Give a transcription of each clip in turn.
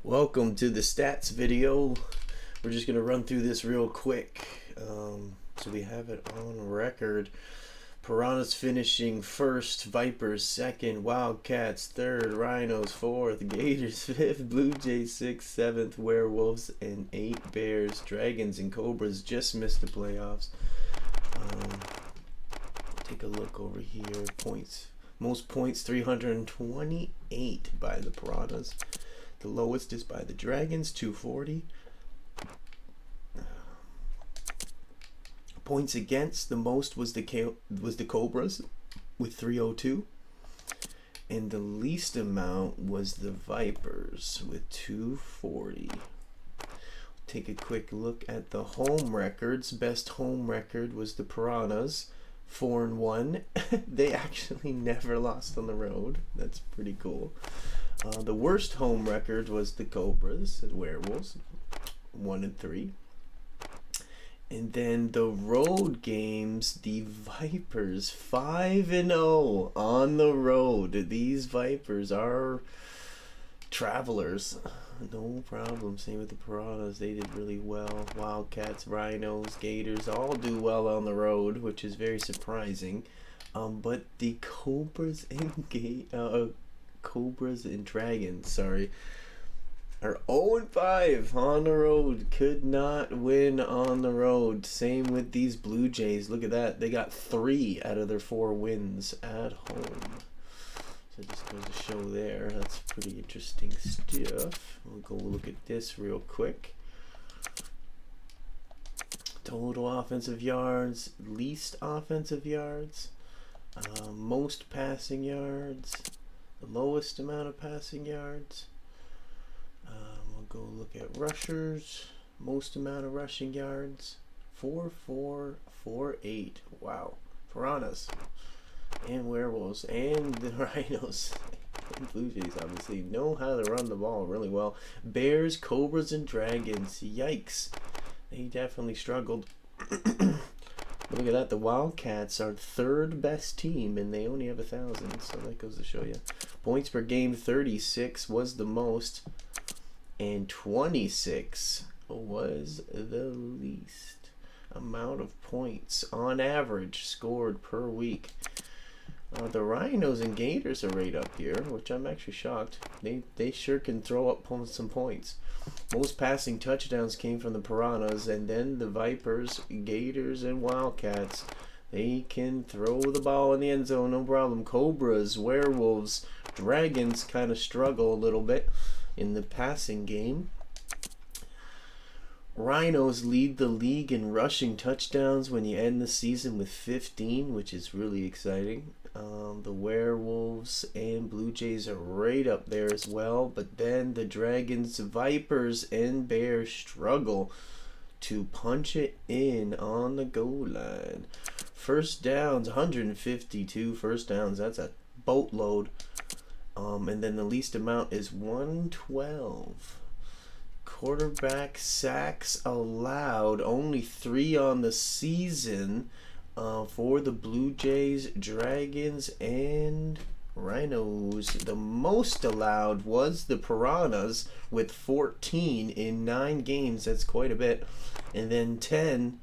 Welcome to the stats video. We're just going to run through this real quick. So we have it on record. Piranhas finishing first, Vipers second, Wildcats third, Rhinos fourth, Gators fifth, Blue Jays sixth, seventh, Werewolves and eight, Bears. Dragons and Cobras just missed the playoffs. Take a look over here. Points. Most points 328 by the Piranhas. The lowest is by the Dragons, 240. Points against, the most was the Cobras with 302. And the least amount was the Vipers with 240. Take a quick look at the home records. Best home record was the Piranhas, 4-1. They actually never lost on the road. That's pretty cool. The worst home record was the Cobras and Werewolves, 1-3. And then the road games, the Vipers, 5-0 on the road. These Vipers are travelers. No problem. Same with the Piranhas. They did really well. Wildcats, Rhinos, Gators all do well on the road, which is very surprising. But the Cobras and Dragons, are 0-5 on the road. Could not win on the road. Same with these Blue Jays. Look at that. They got 3 out of their 4 wins at home. So it just goes to show there. That's pretty interesting stuff. We'll go look at this real quick. Total offensive yards, least offensive yards, most passing yards, the lowest amount of passing yards. We'll go look at rushers, most amount of rushing yards, 4-4-4-8. Wow. Piranhas and Werewolves and the Rhinos and Blue Jays obviously know how to run the ball really well. Bears, Cobras, and Dragons. Yikes. They definitely struggled. Look at that. The Wildcats are third best team, and they only have 1,000. So that goes to show you. Points per game, 36 was the most, and 26 was the least amount of points on average scored per week. The Rhinos and Gators are right up here, which I'm actually shocked. They sure can throw up some points. Most passing touchdowns came from the Piranhas, and then the Vipers, Gators, and Wildcats. They can throw the ball in the end zone, no problem. Cobras, Werewolves, Dragons kind of struggle a little bit in the passing game. Rhinos lead the league in rushing touchdowns when you end the season with 15, which is really exciting. The Werewolves and Blue Jays are right up there as well, but then the Dragons, Vipers, and Bears struggle to punch it in on the goal line. First downs, 152 first downs. That's a boatload. And then the least amount is 112. Quarterback sacks allowed, only 3 on the season for the Blue Jays, Dragons, and Rhinos. The most allowed was the Piranhas with 14 in 9 games. That's quite a bit. And then 10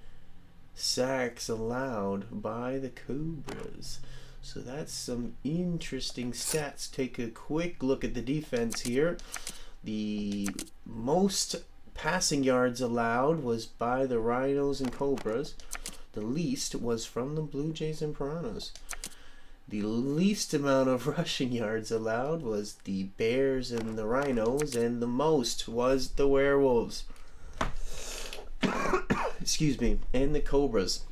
sacks allowed by the Cobras. So that's some interesting stats. Take a quick look at the defense here. The most passing yards allowed was by the Rhinos and Cobras. The least was from the Blue Jays and Piranhas. The least amount of rushing yards allowed was the Bears and the Rhinos, and the most was the Werewolves. Excuse me, and the Cobras.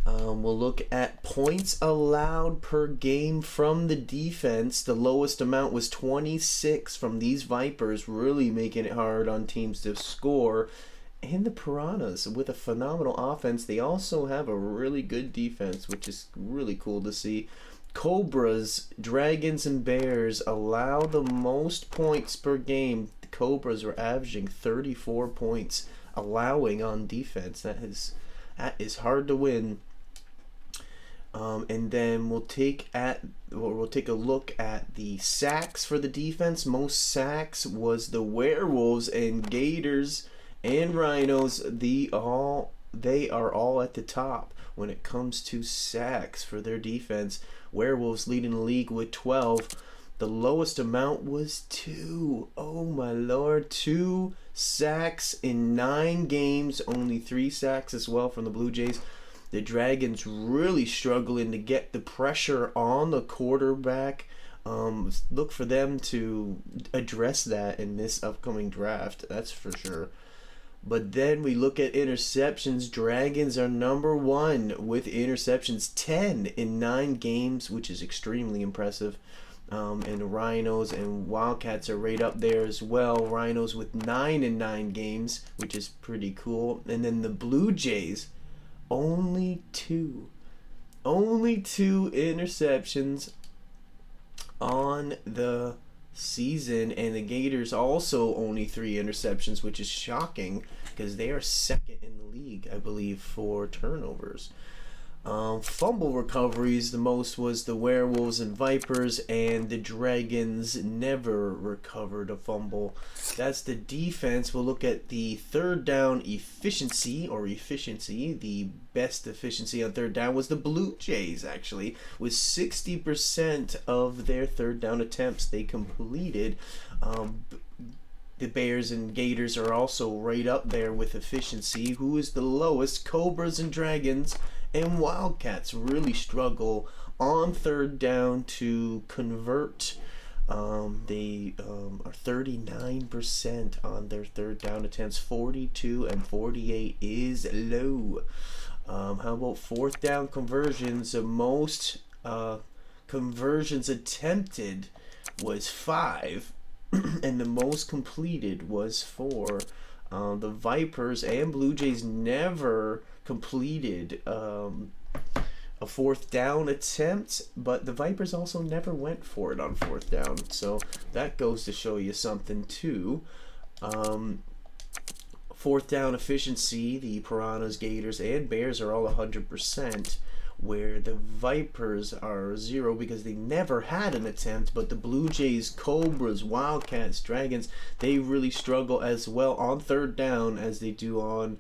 We'll look at points allowed per game from the defense. The lowest amount was 26 from these Vipers, really making it hard on teams to score. And the Piranhas, with a phenomenal offense, they also have a really good defense, which is really cool to see. Cobras, Dragons, and Bears allow the most points per game. The Cobras were averaging 34 points allowing on defense. That is hard to win. And then we'll take a look at the sacks for the defense. Most sacks was the Werewolves and Gators and Rhinos. They are all at the top when it comes to sacks for their defense. Werewolves leading the league with 12. The lowest amount was 2. Oh my lord, 2 sacks in 9 games. Only 3 sacks as well from the Blue Jays. The Dragons really struggling to get the pressure on the quarterback. Look for them to address that in this upcoming draft, that's for sure. But then we look at interceptions. Dragons are number 1 with interceptions, 10 in 9 games, which is extremely impressive. And Rhinos and Wildcats are right up there as well. Rhinos with 9 in 9 games, which is pretty cool. And then the Blue Jays, only 2 interceptions on the season, and the Gators also only 3 interceptions, which is shocking because they are second in the league, I believe, for turnovers. Fumble recoveries, the most was the Werewolves and Vipers, and the Dragons never recovered a fumble. That's the defense. We'll look at the third down efficiency. The best efficiency on third down was the Blue Jays, actually, with 60% of their third down attempts they completed. The Bears and Gators are also right up there with efficiency. Who is the lowest? Cobras and Dragons and Wildcats really struggle on third down to convert. They are 39% on their third down attempts. 42 and 48 is low. How about fourth down conversions? The most conversions attempted was 5. And the most completed was 4. The Vipers and Blue Jays never completed a fourth down attempt, but the Vipers also never went for it on fourth down. So that goes to show you something too. Fourth down efficiency, the Piranhas, Gators, and Bears are all 100%. Where the Vipers are 0 because they never had an attempt, but the Blue Jays, Cobras, Wildcats, Dragons, they really struggle as well on third down as they do on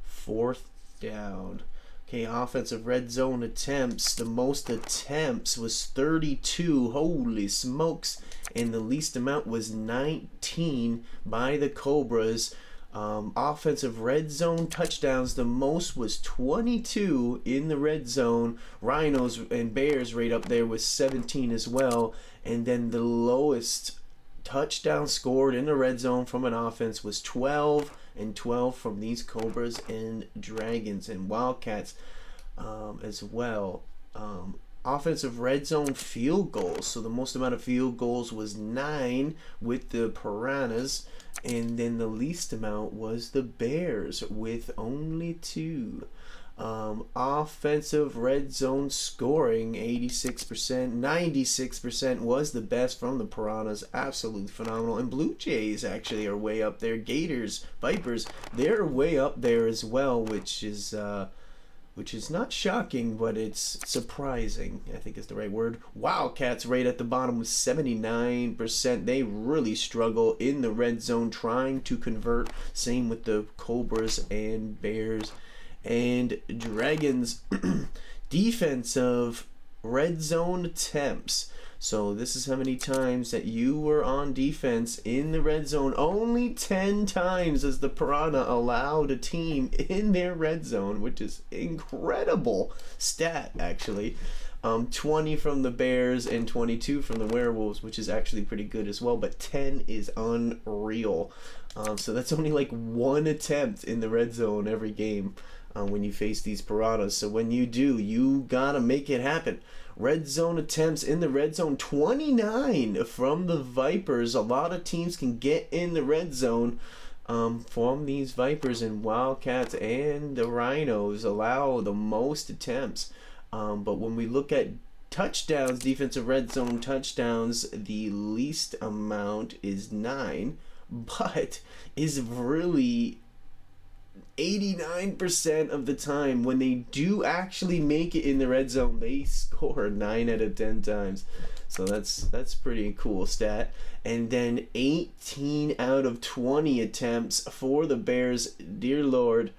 fourth down. Okay, offensive red zone attempts. The most attempts was 32. Holy smokes. And the least amount was 19 by the Cobras. Offensive red zone touchdowns, the most was 22 in the red zone. Rhinos and Bears right up there with 17 as well. And then the lowest touchdown scored in the red zone from an offense was 12, and 12 from these Cobras and Dragons and Wildcats as well. Offensive red zone field goals, so the most amount of field goals was 9 with the Piranhas, and then the least amount was the Bears with only 2. Offensive red zone scoring, 86%, 96% was the best from the Piranhas. Absolutely phenomenal. And Blue Jays actually are way up there. Gators, Vipers, they're way up there as well, which is not shocking, but it's surprising, I think is the right word. Wildcats right at the bottom with 79%. They really struggle in the red zone trying to convert. Same with the Cobras and Bears and Dragons. Defensive red zone attempts. So this is how many times that you were on defense in the red zone. Only 10 times as the Piranha allowed a team in their red zone, which is incredible stat actually. 20 from the Bears and 22 from the Werewolves, which is actually pretty good as well, but 10 is unreal. So that's only like 1 attempt in the red zone every game when you face these Piranhas. So when you do, you gotta make it happen. Red zone attempts in the red zone, 29 from the Vipers. A lot of teams can get in the red zone from these Vipers, and Wildcats and the Rhinos allow the most attempts. But when we look at touchdowns, defensive red zone touchdowns, the least amount is 9, but is really 89% of the time when they do actually make it in the red zone, they score 9 out of 10 times. So that's pretty cool stat. And then 18 out of 20 attempts for the Bears. Dear Lord,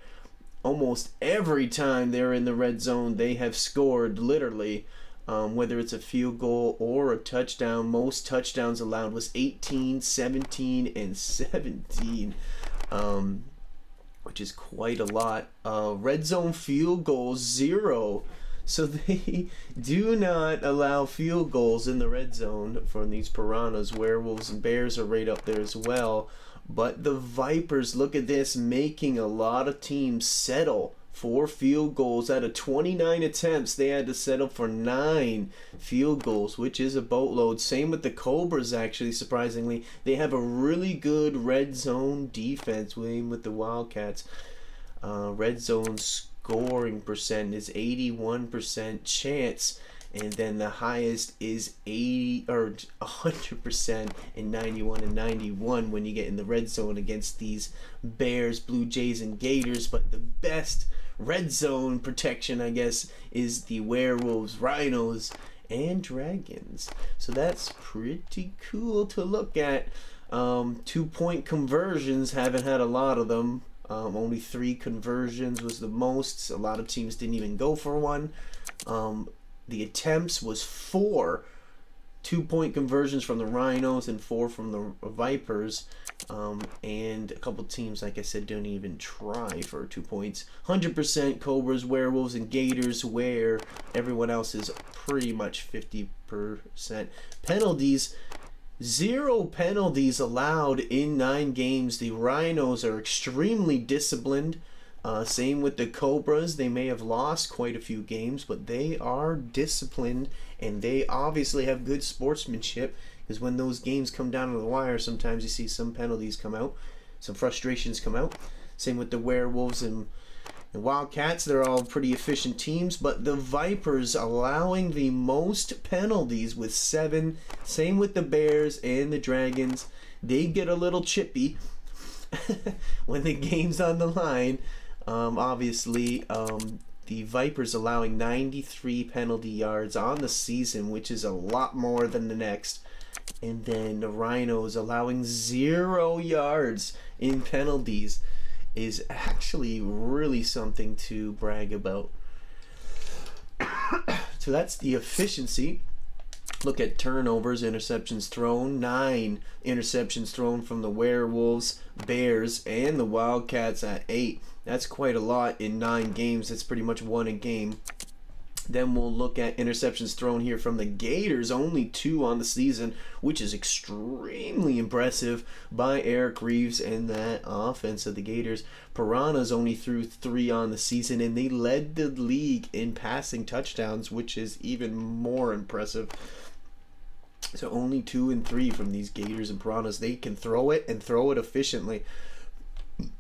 almost every time they're in the red zone, they have scored, literally. Whether it's a field goal or a touchdown. Most touchdowns allowed was 18, 17, and 17, which is quite a lot. Red zone field goals, 0. So they do not allow field goals in the red zone from these Piranhas. Werewolves and Bears are right up there as well. But the Vipers, look at this, making a lot of teams settle for field goals. Out of 29 attempts, they had to settle for 9 field goals, which is a boatload. Same with the Cobras, actually, surprisingly. They have a really good red zone defense. Same with the Wildcats. Red zone scoring percent is 81% chance. And then the highest is 80 or 100% in 91 and 91 when you get in the red zone against these Bears, Blue Jays, and Gators. But the best red zone protection, I guess, is the Werewolves, Rhinos, and Dragons. So that's pretty cool to look at. 2-point conversions, haven't had a lot of them. Only 3 conversions was the most. A lot of teams didn't even go for one. The attempts was 4 2-point conversions from the Rhinos and 4 from the Vipers. And a couple teams, like I said, don't even try for 2 points. 100% Cobras, Werewolves, and Gators, where everyone else is pretty much 50%. Penalties, 0 penalties allowed in 9 games. The Rhinos are extremely disciplined. Same with the Cobras. They may have lost quite a few games, but they are disciplined, and they obviously have good sportsmanship, because when those games come down to the wire, sometimes you see some penalties come out, some frustrations come out. Same with the Werewolves and Wildcats. They're all pretty efficient teams, but the Vipers allowing the most penalties with 7. Same with the Bears and the Dragons. They get a little chippy when the game's on the line. Obviously, the Vipers allowing 93 penalty yards on the season, which is a lot more than the next. And then the Rhinos allowing 0 yards in penalties is actually really something to brag about. So that's the efficiency. Look at turnovers, interceptions thrown. 9 interceptions thrown from the Werewolves, Bears, and the Wildcats at 8. That's quite a lot in 9 games. That's pretty much 1 a game. Then we'll look at interceptions thrown here from the Gators. Only 2 on the season, which is extremely impressive by Eric Reeves and that offense of the Gators. Piranhas only threw 3 on the season, and they led the league in passing touchdowns, which is even more impressive. So only 2 and 3 from these Gators and Piranhas. They can throw it and throw it efficiently.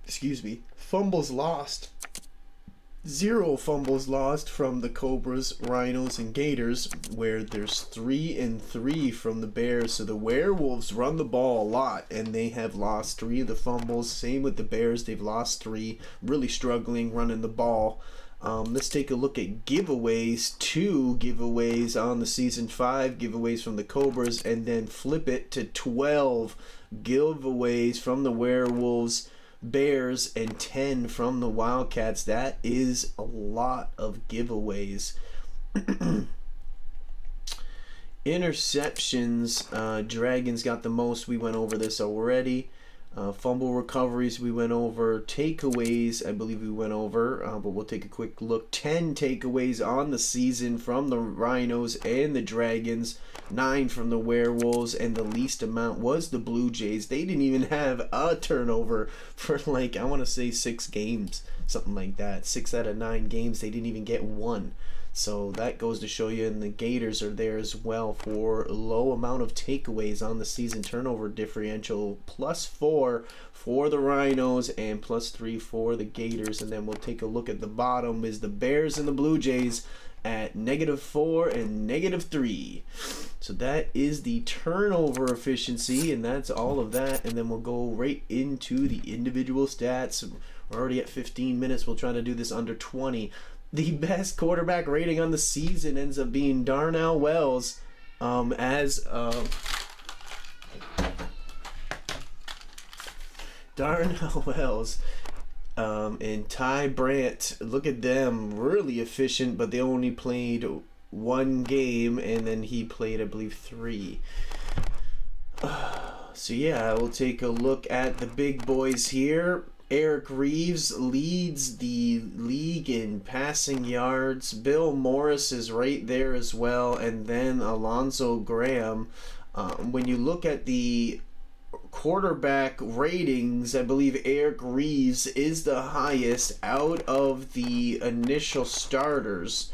Excuse me. Fumbles lost. 0 fumbles lost from the Cobras, Rhinos, and Gators, where there's 3 and 3 from the Bears. So the Werewolves run the ball a lot, and they have lost 3 of the fumbles. Same with the Bears. They've lost 3. Really struggling running the ball. Let's take a look at giveaways. 2 giveaways on the season, 5 giveaways from the Cobras, and then flip it to 12 giveaways from the Werewolves, Bears, and 10 from the Wildcats. That is a lot of giveaways. Interceptions, Dragons got the most. We went over this already. Fumble recoveries we went over. Takeaways, I believe we went over, but we'll take a quick look. 10 takeaways on the season from the Rhinos and the Dragons. 9 from the Werewolves, and the least amount was the Blue Jays. They didn't even have a turnover for, like, I want to say 6 games, something like that. 6 out of 9 games, they didn't even get one. So that goes to show you, and the Gators are there as well for low amount of takeaways on the season. Turnover differential +4 for the Rhinos and +3 for the Gators. And then we'll take a look at the bottom is the Bears and the Blue Jays at -4 and -3. So that is the turnover efficiency, and that's all of that. And then we'll go right into the individual stats. We're already at 15 minutes. We'll try to do this under 20. The best quarterback rating on the season ends up being Darnell Wells, Darnell Wells and Ty Brandt. Look at them, really efficient, but they only played one game, and then he played, I believe, 3. So yeah, we'll take a look at the big boys here. Eric Reeves leads the league in passing yards. Bill Morris is right there as well, and then Alonzo Graham. When you look at the quarterback ratings, I believe Eric Reeves is the highest out of the initial starters.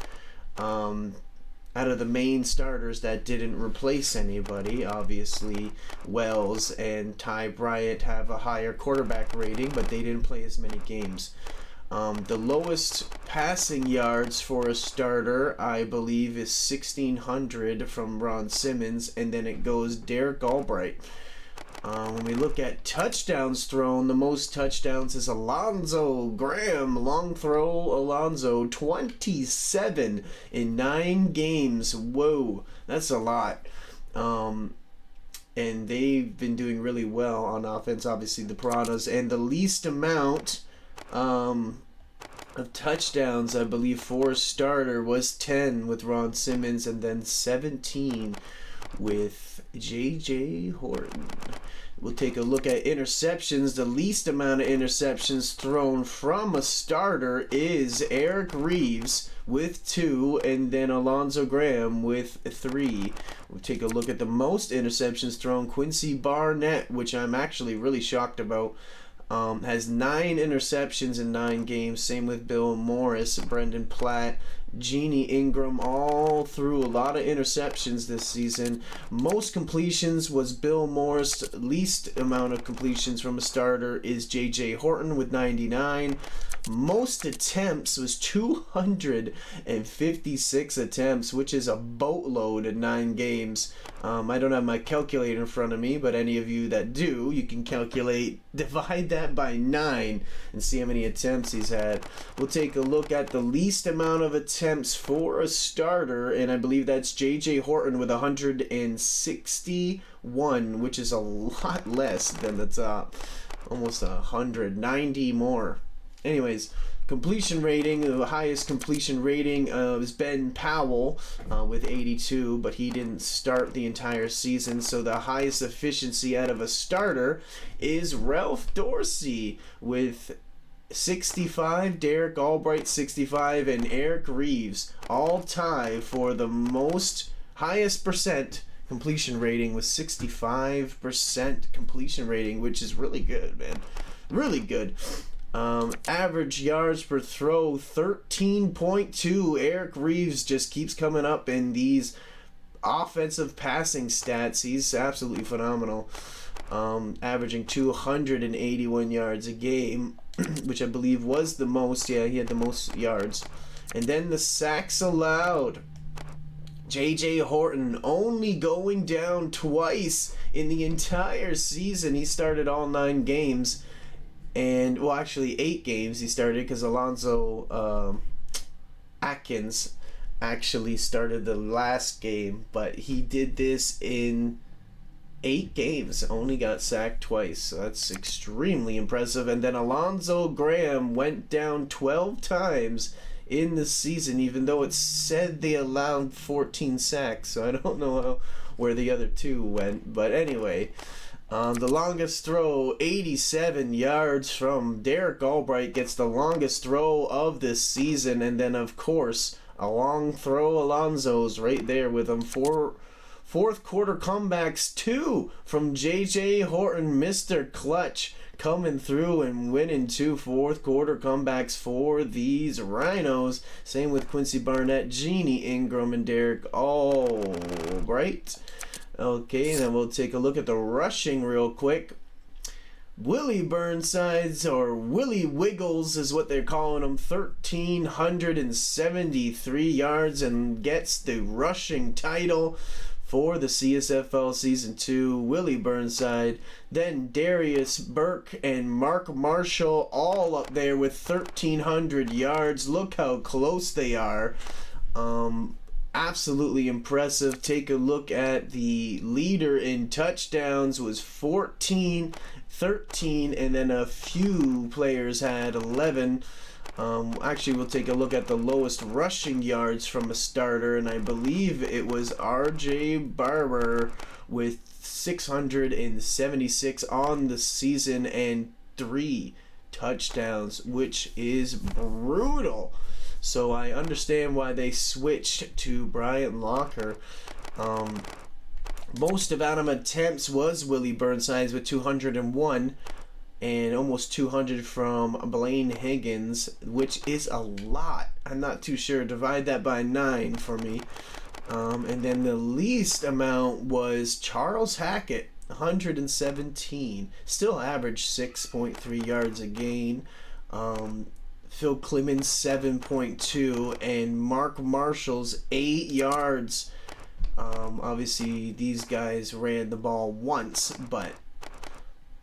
Out of the main starters that didn't replace anybody. Obviously, Wells and Ty Bryant have a higher quarterback rating, but they didn't play as many games. The lowest passing yards for a starter, I believe, is 1,600 from Ron Simmons, and then it goes Derek Albright. When we look at touchdowns thrown, the most touchdowns is Alonzo Graham. Long throw, Alonzo, 27 in 9 games. Whoa, that's a lot. And they've been doing really well on offense, obviously, the Piranhas. And the least amount of touchdowns, I believe, for a starter was 10 with Ron Simmons, and then 17 with J.J. Horton. We'll take a look at interceptions. The least amount of interceptions thrown from a starter is Eric Reeves with 2, and then Alonzo Graham with 3. We'll take a look at the most interceptions thrown. Quincy Barnett, which I'm actually really shocked about, has 9 interceptions in 9 games. Same with Bill Morris, Brendan Platt, Jeannie Ingram, all threw a lot of interceptions this season. Most completions was Bill Morris. Least amount of completions from a starter is J.J. Horton with 99. Most attempts was 256 attempts, which is a boatload in 9 games. I don't have my calculator in front of me, but any of you that do, you can divide that by 9 and see how many attempts he's had. We'll take a look at the least amount of attempts for a starter, and I believe that's J.J. Horton with 161, which is a lot less than the top. Almost 190 more. Anyways, completion rating, the highest completion rating is Ben Powell with 82, but he didn't start the entire season. So the highest efficiency out of a starter is Ralph Dorsey with 65, Derek Albright 65, and Eric Reeves all tie for the most highest percent completion rating with 65% completion rating, which is really good, man. Really good. Average yards per throw, 13.2. Eric Reeves just keeps coming up in these offensive passing stats. He's absolutely phenomenal. Averaging 281 yards a game, which I believe was the most. Yeah, he had the most yards. And then the sacks allowed. J.J. Horton only going down twice in the entire season. He started all 9 games. And, well, actually 8 games he started, because Alonzo Atkins actually started the last game. But he did this in 8 games, only got sacked twice. So that's extremely impressive. And then Alonzo Graham went down 12 times in the season, even though it said they allowed 14 sacks. So I don't know where the other 2 went. But anyway, the longest throw, 87 yards from Derek Albright, gets the longest throw of this season. And then, of course, a long throw, Alonzo's right there with him. Fourth quarter comebacks, 2 from J.J. Horton, Mr. Clutch, coming through and winning 2 fourth quarter comebacks for these Rhinos. Same with Quincy Barnett, Jeannie Ingram, and Derek Albright. Okay, then we'll take a look at the rushing real quick. Willie Burnsides, or Willie Wiggles is what they're calling him, 1,373 yards and gets the rushing title. for the CSFL Season 2, Willie Burnside. Then Darius Burke and Mark Marshall all up there with 1,300 yards. Look how close they are. Absolutely impressive. Take a look at the leader in touchdowns was 14, 13, and then a few players had 11. Actually, we'll take a look at the lowest rushing yards from a starter, and I believe it was R.J. Barber with 676 on the season and 3 touchdowns, which is brutal. So I understand why they switched to Brian Locker. Most amount of attempts was Willie Burnside's with 201. And almost 200 from Blaine Higgins, which is a lot. I'm not too sure. Divide that by 9 for me. And then the least amount was Charles Hackett, 117. Still averaged 6.3 yards a gain. Phil Clemens, 7.2. And Mark Marshall's 8 yards. Obviously, these guys ran the ball once, but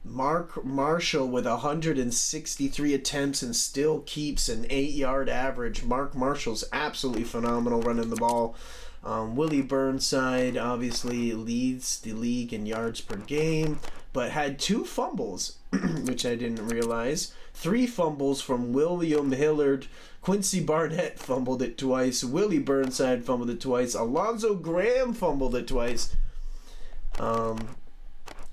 Mark Marshall with 163 attempts and still keeps an 8-yard average. Mark Marshall's absolutely phenomenal running the ball. Willie Burnside obviously leads the league in yards per game, but had 2 fumbles, which I didn't realize. 3 fumbles from William Hillard. Quincy Barnett fumbled it twice. Willie Burnside fumbled it twice. Alonzo Graham fumbled it twice.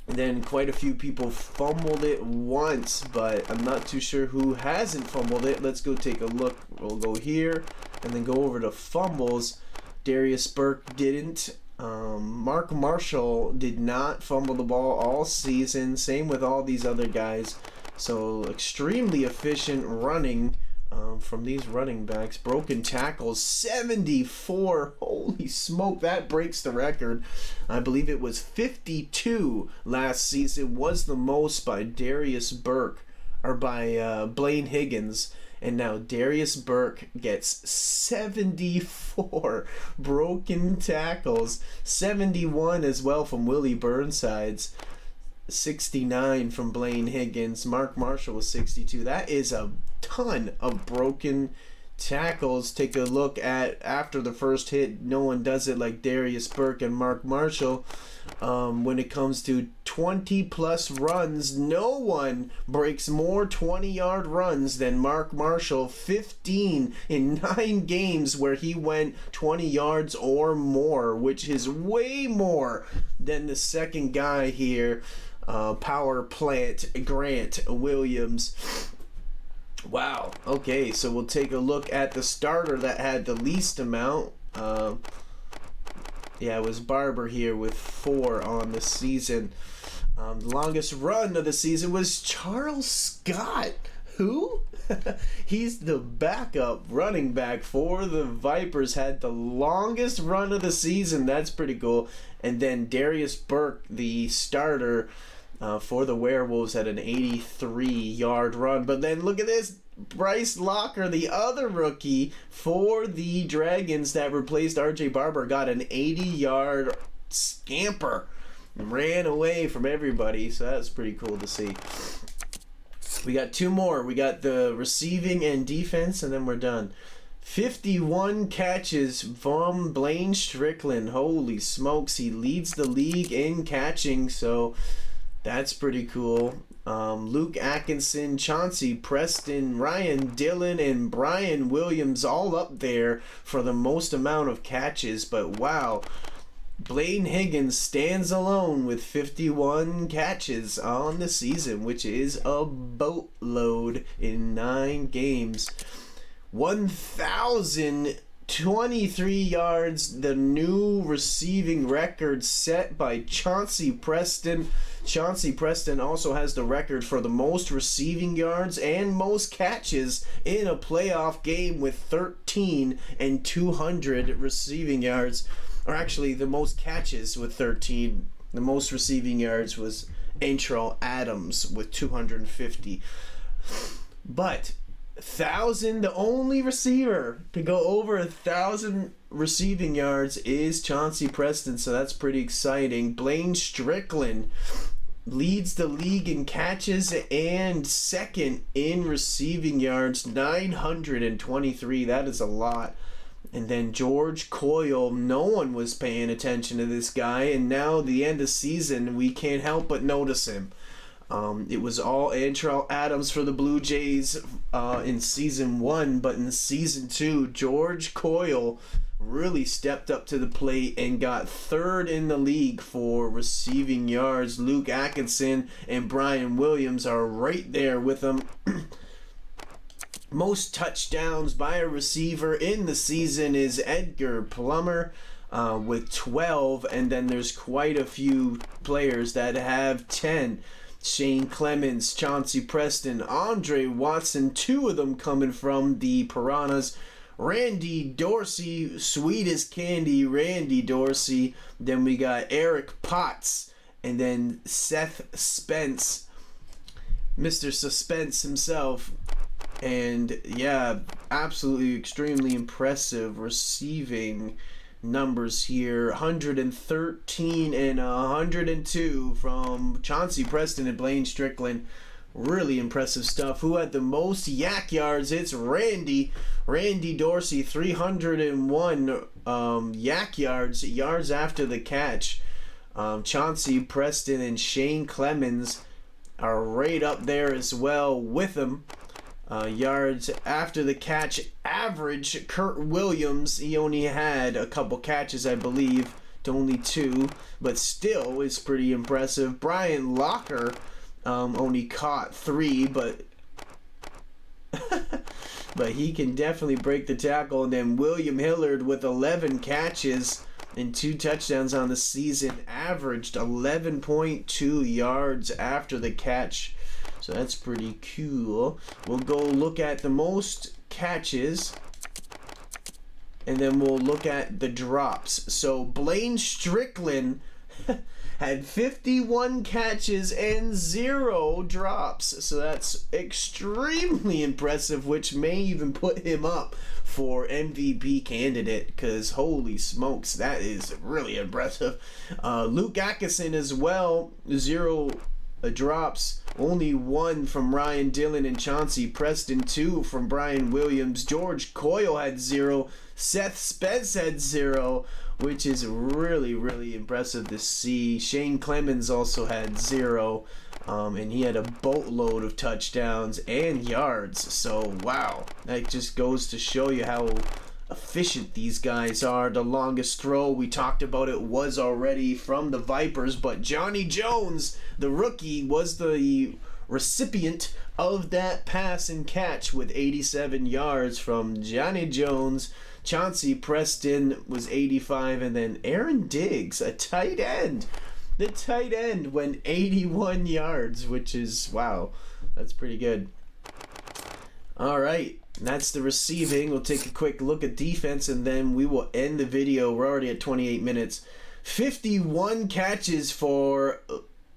And then quite a few people fumbled it once, but I'm not too sure who hasn't fumbled it. Let's go take a look. We'll go here and then go over to fumbles. Darius Burke didn't. Mark Marshall did not fumble the ball all season. Same with all these other guys. So extremely efficient running from these running backs. Broken tackles, 74. Holy smoke, that breaks the record. I believe it was 52 last season, was the most by Darius Burke, or by Blaine Higgins. And now Darius Burke gets 74 broken tackles, 71 as well from Willie Burnside's, 69 from Blaine Higgins. Mark Marshall was 62. That is a ton of broken tackles. Take a look at after the first hit. No one does it like Darius Burke and Mark Marshall. When it comes to 20 plus runs, no one breaks more 20-yard runs than Mark Marshall. 15 in 9 games where he went 20 yards or more, which is way more than the second guy here, Power Plant Grant Williams. Wow. Okay, so we'll take a look at the starter that had the least amount. Yeah, it was Barber here with 4 on the season. The longest run of the season was Charles Scott. Who? He's the backup running back for the Vipers. Had the longest run of the season. That's pretty cool. And then Darius Burke, the starter for the Werewolves, had an 83-yard run. But then look at this. Bryce Locker, the other rookie for the Dragons that replaced R.J. Barber, got an 80-yard scamper. Ran away from everybody, so that's pretty cool to see. We got 2 more. We got the receiving and defense, and then we're done. 51 catches from Blaine Strickland. Holy smokes, he leads the league in catching, so that's pretty cool. Luke Atkinson, Chauncey Preston, Ryan Dillon, and Brian Williams all up there for the most amount of catches. But wow, Blaine Higgins stands alone with 51 catches on the season, which is a boatload in 9 games. 1,023 yards, the new receiving record set by Chauncey Preston. Chauncey Preston also has the record for the most receiving yards and most catches in a playoff game with 13 and 200 receiving yards. Or actually, the most catches with 13. The most receiving yards was Antral Adams with 250. But 1,000, the only receiver to go over 1,000 receiving yards is Chauncey Preston, so that's pretty exciting. Blaine Strickland leads the league in catches and second in receiving yards, 923. That is a lot. And then George Coyle, no one was paying attention to this guy, and now the end of season, we can't help but notice him. It was all Antrell Adams for the Blue Jays in season 1, but in season 2, George Coyle really stepped up to the plate and got third in the league for receiving yards. Luke Atkinson and Brian Williams are right there with him. Most touchdowns by a receiver in the season is Edgar Plummer with 12, and then there's quite a few players that have 10. Shane Clemens, Chauncey Preston, Andre Watson, 2 of them coming from the Piranhas. Randy Dorsey, sweet as candy, Randy Dorsey. Then we got Eric Potts, and then Seth Spence, Mr. Suspense himself. And yeah, absolutely extremely impressive receiving numbers here. 113 and 102 from Chauncey Preston and Blaine Strickland. Really impressive stuff. Who had the most yak yards? It's Randy Dorsey, 301 yak yards after the catch. Chauncey Preston and Shane Clemens are right up there as well with him. Yards after the catch average. Kurt Williams, he only had a couple catches, I believe, to only 2, but still is pretty impressive. Brian Locker only caught 3, but but he can definitely break the tackle. And then William Hillard with 11 catches and 2 touchdowns on the season, averaged 11.2 yards after the catch. So that's pretty cool. We'll go look at the most catches, and then we'll look at the drops. So Blaine Strickland had 51 catches and 0 drops. So that's extremely impressive, which may even put him up for MVP candidate, because holy smokes, that is really impressive. Luke Atkinson as well, 0 drops, only 1 from Ryan Dillon and Chauncey Preston, 2 from Brian Williams. George Coyle had 0. Seth Spence had 0, which is really, really impressive to see. Shane Clemens also had 0, and he had a boatload of touchdowns and yards. So, wow, that just goes to show you how efficient these guys are. The longest throw, we talked about it, was already from the Vipers, but Johnny Jones, the rookie, was the recipient of that pass and catch with 87 yards from Johnny Jones. Chauncey Preston was 85, and then Aaron Diggs, a tight end. The tight end went 81 yards, which is, wow, that's pretty good. All right. That's the receiving. We'll take a quick look at defense, and then we will end the video. We're already at 28 minutes. 51 catches for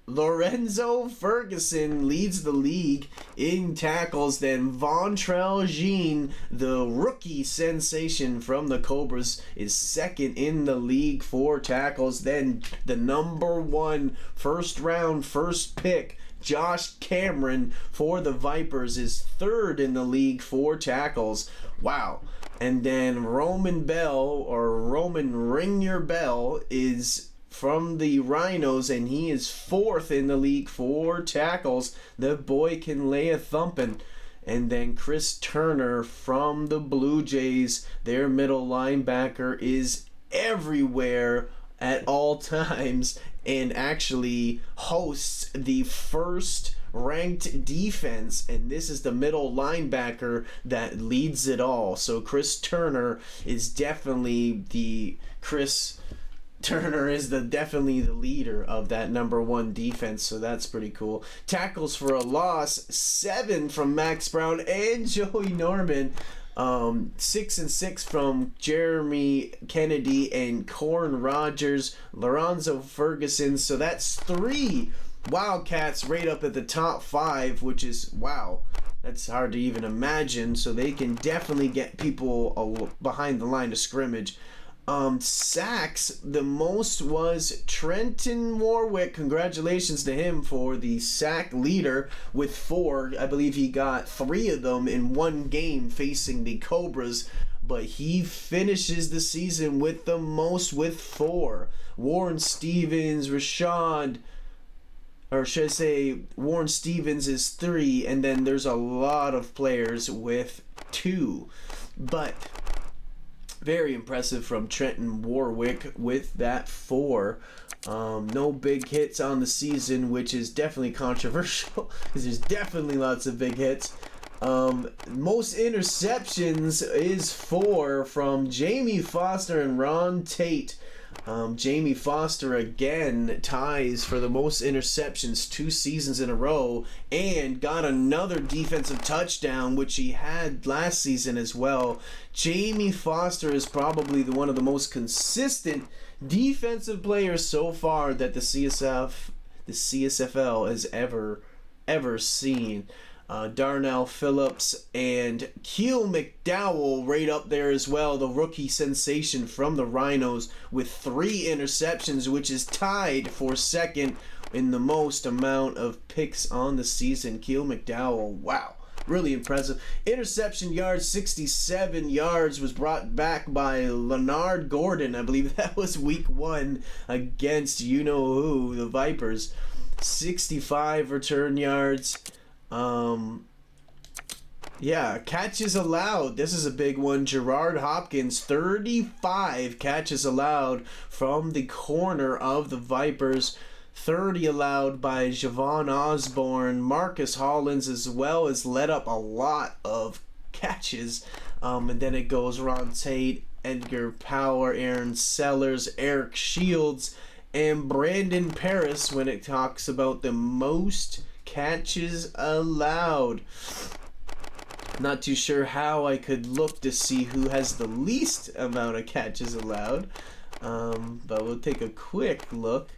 Lorenzo Ferguson, leads the league in tackles. Then Vontrell Jean, the rookie sensation from the Cobras, is second in the league for tackles. Then the number 1 first round, first pick, Josh Cameron for the Vipers, is third in the league for tackles. Wow. And then Roman Bell, or Roman Ring Your Bell, is from the Rhinos, and he is fourth in the league for tackles. The boy can lay a thumping. And then Chris Turner from the Blue Jays, their middle linebacker, is everywhere at all times, and actually hosts the first ranked defense, and this is the middle linebacker that leads it all. So Chris Turner is definitely definitely the leader of that number 1 defense, so that's pretty cool. Tackles for a loss, 7 from Max Brown and Joey Norman. 6 and 6 from Jeremy Kennedy and Corn Rogers, Lorenzo Ferguson. So that's 3 Wildcats right up at the top 5, which is, wow, that's hard to even imagine. So they can definitely get people behind the line of scrimmage. Sacks, the most was Trenton Warwick. Congratulations to him for the sack leader with 4. I believe he got 3 of them in one game facing the Cobras, but he finishes the season with the most with 4. Warren Stevens, Rashad, or should I say Warren Stevens is 3, and then there's a lot of players with 2. But very impressive from Trenton Warwick with that 4. No big hits on the season, which is definitely controversial because there's definitely lots of big hits. Most interceptions is 4 from Jamie Foster and Ron Tate. Jamie Foster again ties for the most interceptions 2 seasons in a row and got another defensive touchdown, which he had last season as well. Jamie Foster is probably one of the most consistent defensive players so far that the CSFL has ever seen. Darnell Phillips and Keel McDowell right up there as well, the rookie sensation from the Rhinos with 3 interceptions, which is tied for second in the most amount of picks on the season. Keel McDowell, wow, really impressive. Interception yards, 67 yards, was brought back by Leonard Gordon. I believe that was week 1 against you-know-who, the Vipers. 65 return yards. Catches allowed. This is a big one. Gerard Hopkins, 35 catches allowed from the corner of the Vipers. 30 allowed by Javon Osborne. Marcus Hollins as well has led up a lot of catches. And then it goes Ron Tate, Edgar Power, Aaron Sellers, Eric Shields, and Brandon Paris when it talks about the most catches allowed. Not too sure how I could look to see who has the least amount of catches allowed, but we'll take a quick look,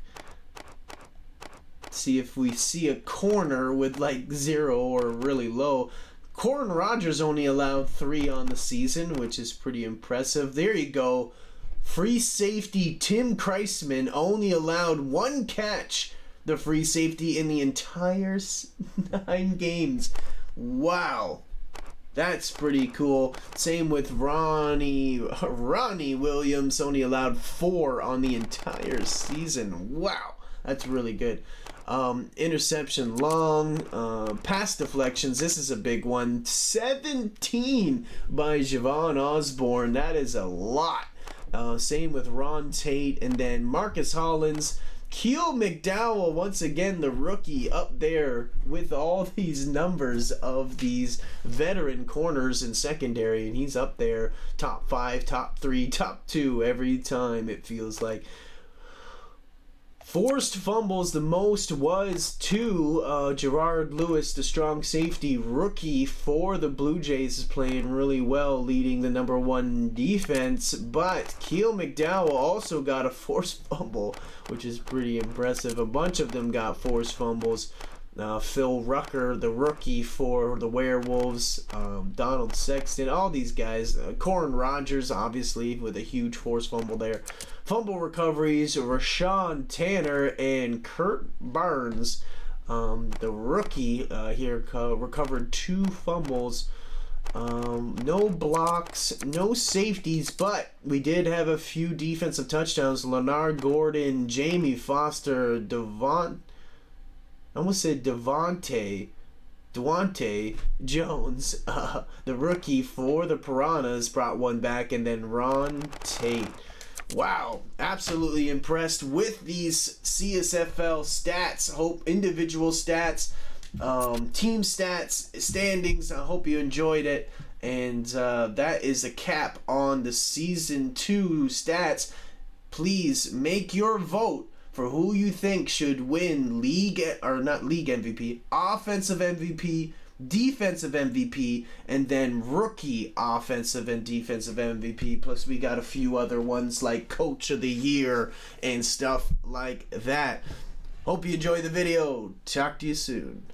see if we see a corner with like 0 or really low. Corin Rogers only allowed 3 on the season, which is pretty impressive. There you go. Free safety Tim Kreisman only allowed 1 catch, the free safety, in the entire 9 games. Wow, that's pretty cool. Same with Ronnie Williams, only allowed 4 on the entire season. Wow, that's really good. Interception long, pass deflections, this is a big one. 17 by Javon Osborne, that is a lot. Same with Ron Tate, and then Marcus Hollins. Keel McDowell, once again, the rookie up there with all these numbers of these veteran corners in secondary, and he's up there, top 5, top 3, top 2 every time, it feels like. Forced fumbles, the most was 2. Gerard Lewis, the strong safety rookie for the Blue Jays, is playing really well, leading the number 1 defense. But Keel McDowell also got a forced fumble, which is pretty impressive. A bunch of them got forced fumbles. Phil Rucker, the rookie for the Werewolves, Donald Sexton, all these guys. Corin Rogers, obviously, with a huge forced fumble there. Fumble recoveries, Rashawn Tanner and Kurt Barnes, the rookie here, recovered 2 fumbles. No blocks, no safeties, but we did have a few defensive touchdowns. Leonard Gordon, Jamie Foster, Devontae Jones, the rookie for the Piranhas, brought 1 back, and then Ron Tate. Wow, absolutely impressed with these CSFL stats. Hope individual stats, team stats, standings. I hope you enjoyed it. And that is a cap on the Season 2 stats. Please make your vote for who you think should win offensive MVP, defensive MVP, and then rookie offensive and defensive MVP. Plus we got a few other ones like Coach of the Year and stuff like that. Hope you enjoy the video. Talk to you soon.